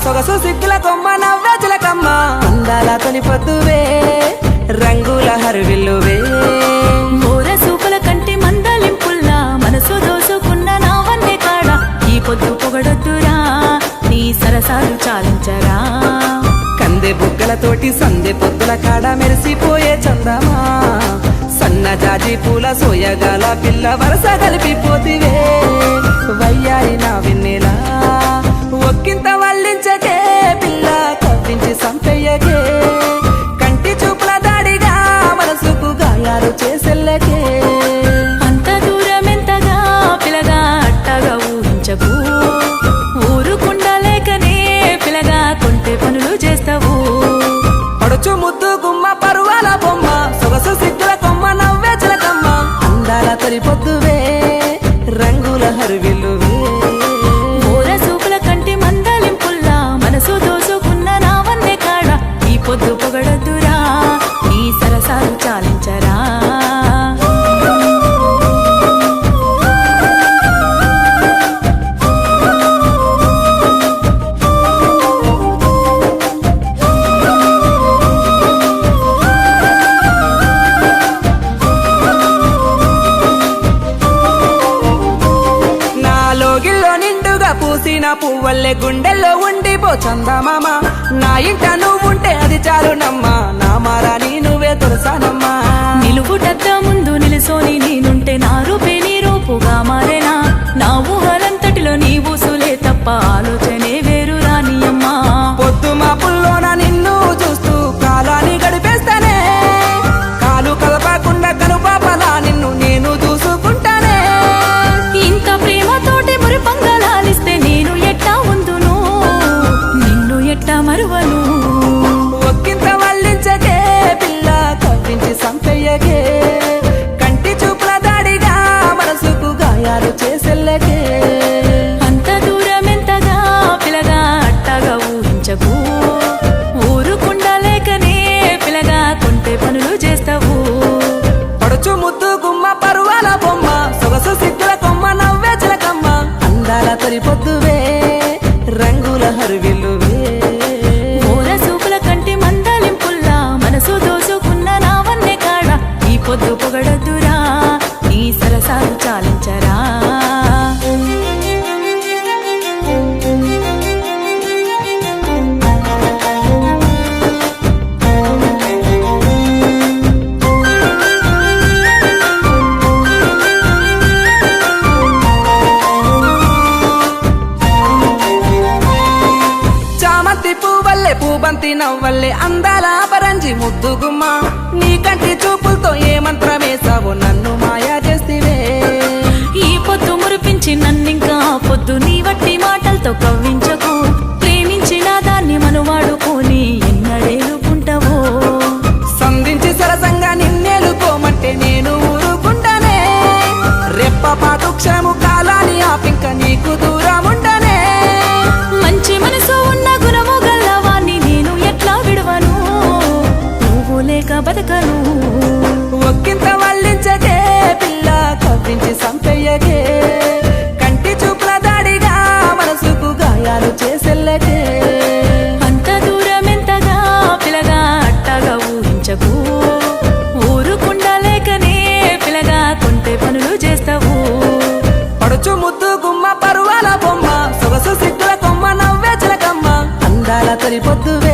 సొగసు సిగ్గుల కొమ్మ నవ్వే చిలకమ్మ అందాల తొలి పొద్దువే రంగుల హరివిల్లువే మోర సూపుల కంటి మందలింపుల్లా మనసు దోసుకున్న నా వన్నే కాడ ఈ పొద్దు పొగడొద్దురా నీ సరసాలు చాలించరా కందె బుగ్గలతోటి సందె పొద్దుల కాడ మెరిసిపోయే చందమా సన్న జాజి పూల సోయగాల పిల్ల వరస కలిపిపోతివే వయ్యారి నా వెన్నెలా ఒక్కింత వల్లించకే పిల్ల కవ్వించి సంపెయ్యకే కంటి చూపుల దాడిగా మనసుకు గాయాలు చేసెల్లకే అంత దూరమెంతగా పిలగా అట్టగా ఊహించకు ఊరుకుండలేకనే పిలగా కొంటె పనులు చేస్తావు పడుచు ముద్దు గుమ్మ పరువాల బొమ్మ సొగసు సిగ్గుల కొమ్మ నవ్వే చిలకమ్మ అందాల తొలి పొద్దువే రంగుల హరివిల్లువే మోర సూపుల కంటి మందలింపుల్లా మనసు దోసుకున్న నా వన్నే కాడ ఈ పొద్దు పొగడొద్దురా నీ సరసాలు చాలించరా లోగిల్లో నిండుగా పూసిన పువ్వల్లే గుండెల్లో ఉండిపో చందమామ నా ఇంట నువ్వుంటే అది చాలు నమ్మా నా మారాని నువ్వే తొలసానమ్మా నిలువుటద్ద ముందు నిలుసోని నేనుంటే నా రూపే నీ రూపుగా మారేనా నా ఊహలంతటిలో నీ ఊసులే తప్ప ఆలోచనే వేరు రానియమ్మా పొద్దు మా పుల్లోన నిన్ను చూస్తూ కాలాన్ని గడిపేస్తానే కాలు కదపకుండా కనుపాపలా నిన్ను నేను చూసుకుంటానే ఇంత ప్రేమతోటి మురి పంగలాలిస్తే నేను ఎట్టా ఉందును నిన్ను ఎట్టా మరువను ఒక్కింత వల్లించకే పిల్ల కవ్వించి సంపెయ్యకే కంటి చూపుల దాడిగా మనసుకు గాయాలు చేసెల్లకే అంత దూరమెంతగా పిలగా అట్టగా ఊహించకు ఊరుకుండలేకనే పిలగా కొంటె పనులు చేస్తావు పడుచు ముద్దు గుమ్మ పరువాల బొమ్మ సొగసు సిగ్గుల కొమ్మ నవ్వే చిలకమ్మ అందాల తొలి పొద్దువే రంగుల హరివిల్లువే మోర సూపుల కంటి మందలింపుల్లా మనసు దోసుకున్న నా వన్నే కాడ ఈ పొద్దు పొగడొద్దురా నీ సరసాలు చాలించరా చామంతి పువ్వల్లే పూబంతి నవ్వల్లే అందాల పరంజి ముద్దు గుమ్మ నీ కంటి చూపులతో ఏ మంత్రమేసావో నన్ను మాయా చేస్తివే ఈ పొద్దు మురిపించి నన్నింకా పొద్దు నీ వట్టి మాటలతో కవ్వించకు ప్రేమించిన దాన్ని మనువాడుకొని ఎన్నడేలుకుంటావో సంధించి సరసంగా నిన్నేలుకోమంటే నేను ఊరుకుంటానే రెప్పపాటు క్షము కాలాన్ని ఆపింక నీకు దూరముండనే మంచి మనసు ఉన్న గుణము గల్లవాన్ని నేను ఎట్లా విడవను నువ్వు లేక బతకను ఒక్కింత వల్లించకే పిల్ల కవ్వించి సంపెయ్యకే కంటి చూపుల దాడిగా మనసుకు గాయాలు చేసెల్లకే అంత దూరమెంతగా పిలగా అట్టగా ఊహించకు ఊరుకుండలేకనే పిలగా కొంటె పనులు చేస్తావు పడుచు ముద్దు గుమ్మ పరువాల బొమ్మ సొగసు సిగ్గుల కొమ్మ నవ్వే చిలకమ్మ అందాల తొలి పొద్దువే